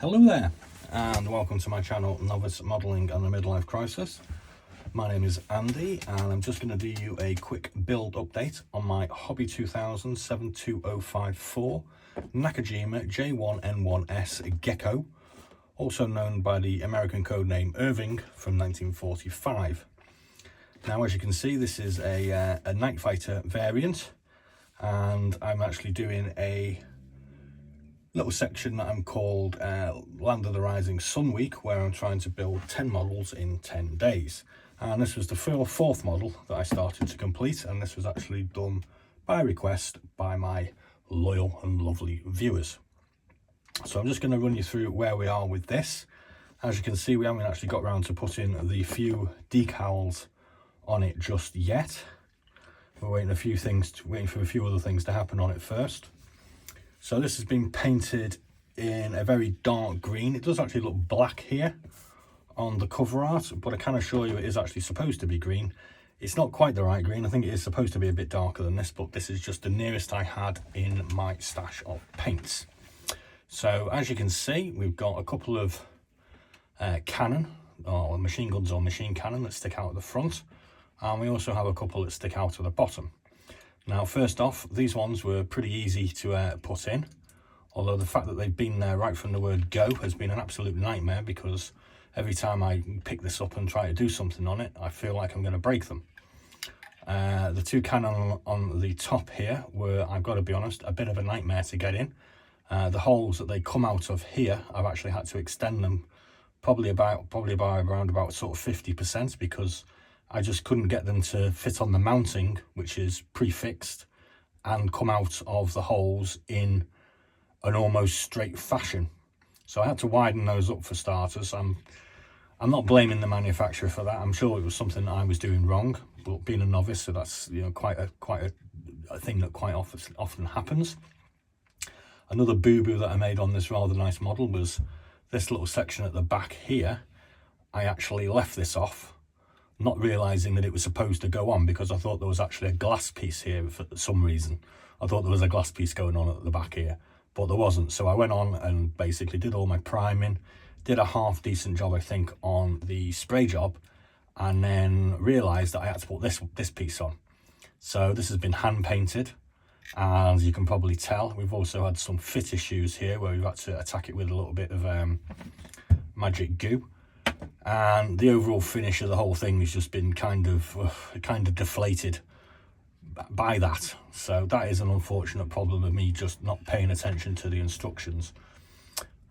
Hello there, and welcome to my channel, Novice Modelling and the Midlife Crisis. My name is Andy, and I'm just going to do you a quick build update on my Hobby 2000 72054 Nakajima J1N1S Gekko, also known by the American code name Irving, from 1945. Now, as you can see, this is a night fighter variant, and I'm actually doing a little section that I'm called Land of the Rising Sun Week, where I'm trying to build 10 models in 10 days. And this was the fourth model that I started to complete, and this was actually done by request by my loyal and lovely viewers. So I'm just going to run you through where we are with this. As you can see, we haven't actually got around to putting the few decals on it just yet. We're waiting for a few other things to happen on it first. So this has been painted in a very dark green. It does actually look black here on the cover art, but I can assure you it is actually supposed to be green. It's not quite the right green. I think it is supposed to be a bit darker than this, but this is just the nearest I had in my stash of paints. So as you can see, we've got a couple of cannon, or machine guns or machine cannon, that stick out at the front, and we also have a couple that stick out at the bottom. Now, first off, these ones were pretty easy to put in, although the fact that they've been there right from the word go has been an absolute nightmare, because every time I pick this up and try to do something on it, I feel like I'm going to break them. The two cannon on the top here were, I've got to be honest, a bit of a nightmare to get in. The holes that they come out of here, I've actually had to extend them probably by around about sort of 50%, because I just couldn't get them to fit on the mounting, which is prefixed, and come out of the holes in an almost straight fashion. So I had to widen those up for starters. I'm not blaming the manufacturer for that. I'm sure it was something that I was doing wrong, but being a novice, so that's, you know, quite a thing that quite often happens. Another boo-boo that I made on this rather nice model was this little section at the back here. I actually left this off, not realizing that it was supposed to go on, because I thought there was actually a glass piece here for some reason. I thought there was a glass piece going on at the back here, but there wasn't. So I went on and basically did all my priming, did a half decent job, I think, on the spray job, and then realized that I had to put this piece on. So this has been hand painted, and as you can probably tell, we've also had some fit issues here where we've had to attack it with a little bit of magic goo. And the overall finish of the whole thing has just been kind of deflated by that. So that is an unfortunate problem of me just not paying attention to the instructions.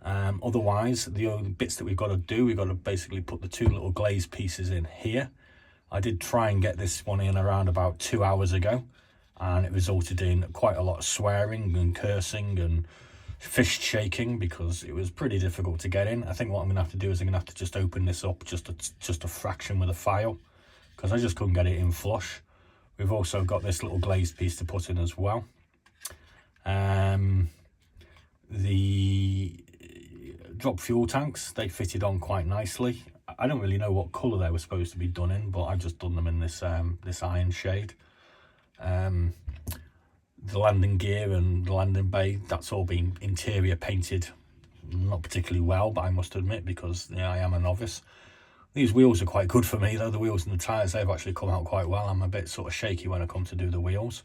Otherwise, the only bits that we've got to do, we've got to basically put the two little glaze pieces in here. I did try and get this one in around about 2 hours ago, and it resulted in quite a lot of swearing and cursing and fist shaking, because it was pretty difficult to get in. I think what I'm gonna have to do is I'm gonna have to just open this up just a fraction with a file, because I just couldn't get it in flush. We've also got this little glazed piece to put in as well. The drop fuel tanks, they fitted on quite nicely. I don't really know what colour they were supposed to be done in, but I've just done them in this this iron shade. The landing gear and the landing bay, that's all been interior painted, not particularly well, but I must admit, because, you know, I am a novice. These wheels are quite good for me though. The wheels and the tyres, they've actually come out quite well. I'm a bit sort of shaky when I come to do the wheels.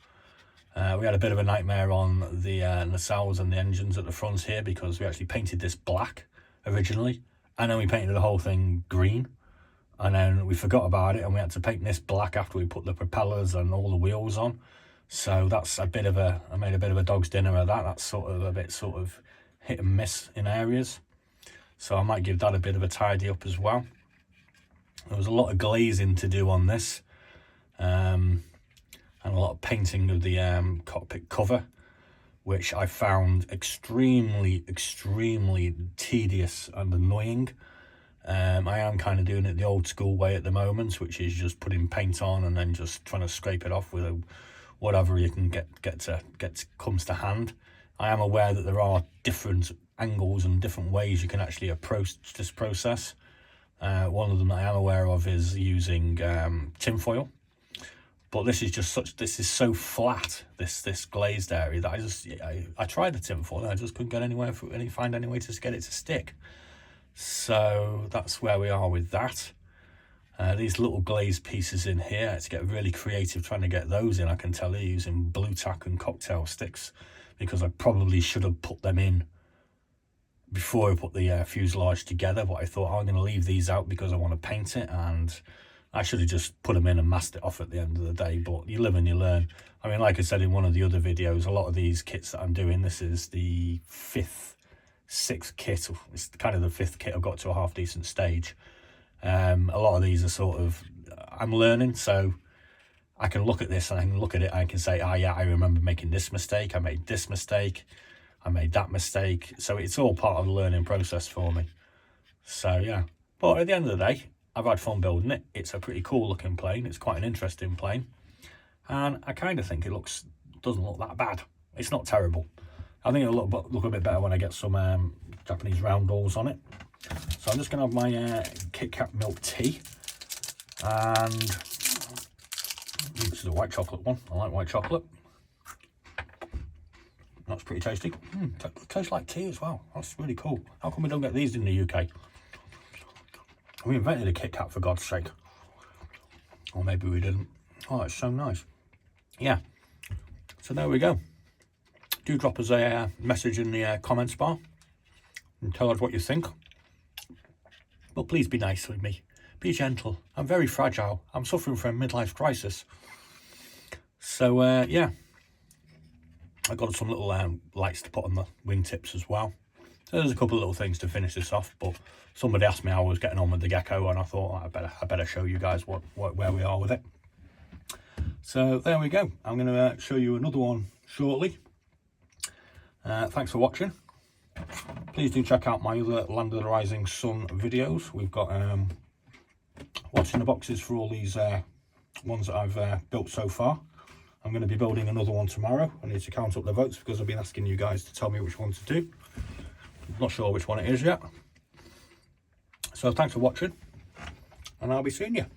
We had a bit of a nightmare on the nacelles and the engines at the front here, because we actually painted this black originally, and then we painted the whole thing green, and then we forgot about it, and we had to paint this black after we put the propellers and all the wheels on. So that's I made a bit of a dog's dinner of that. That's sort of a bit hit and miss in areas. So I might give that a bit of a tidy up as well. There was a lot of glazing to do on this, and a lot of painting of the cockpit cover, which I found extremely tedious and annoying. I am kind of doing it the old school way at the moment, which is just putting paint on and then just trying to scrape it off with whatever you can comes to hand. I am aware that there are different angles and different ways you can actually approach this process. One of them that I am aware of is using tinfoil, But this is just this is so flat, this glazed area, that I tried the tinfoil and I just couldn't get find any way to get it to stick. So that's where we are with that. These little glazed pieces in here, I had to get really creative trying to get those in. I can tell you, using blue tack and cocktail sticks, because I probably should have put them in before I put the fuselage together, but I thought I'm going to leave these out because I want to paint it, and I should have just put them in and masked it off at the end of the day. But you live and you learn. I mean, like I said in one of the other videos, a lot of these kits that I'm doing, this is the sixth kit. It's kind of the fifth kit I've got to a half decent stage. A lot of these are sort of, I'm learning, so I can look at this and I can look at it and I can say, oh yeah, I remember making this mistake, I made this mistake, I made that mistake. So it's all part of the learning process for me. So yeah, but at the end of the day, I've had fun building it. It's a pretty cool looking plane. It's quite an interesting plane, and I kind of think it doesn't look that bad. It's not terrible. I think it'll look a bit better when I get some Japanese roundels on it. So I'm just going to have my Kit Kat milk tea, and this is a white chocolate one. I like white chocolate. That's pretty tasty. Tastes like tea as well. That's really cool. How come we don't get these in the UK? We invented a Kit Kat, for God's sake. Or maybe we didn't. Oh, it's so nice. Yeah. So there we go. Do drop us a message in the comments bar and tell us what you think. But please be nice with me. Be gentle. I'm very fragile. I'm suffering from a midlife crisis. So, yeah. I got some little lights to put on the wingtips as well. So there's a couple of little things to finish this off. But somebody asked me how I was getting on with the Gekko, and I thought, oh, I better show you guys where we are with it. So there we go. I'm going to show you another one shortly. Thanks for watching. Please do check out my other Land of the Rising Sun videos. We've got what's in the boxes for all these ones that I've built so far. I'm going to be building another one tomorrow. I need to count up the votes because I've been asking you guys to tell me which one to do. I'm not sure which one it is yet. So thanks for watching, and I'll be seeing you.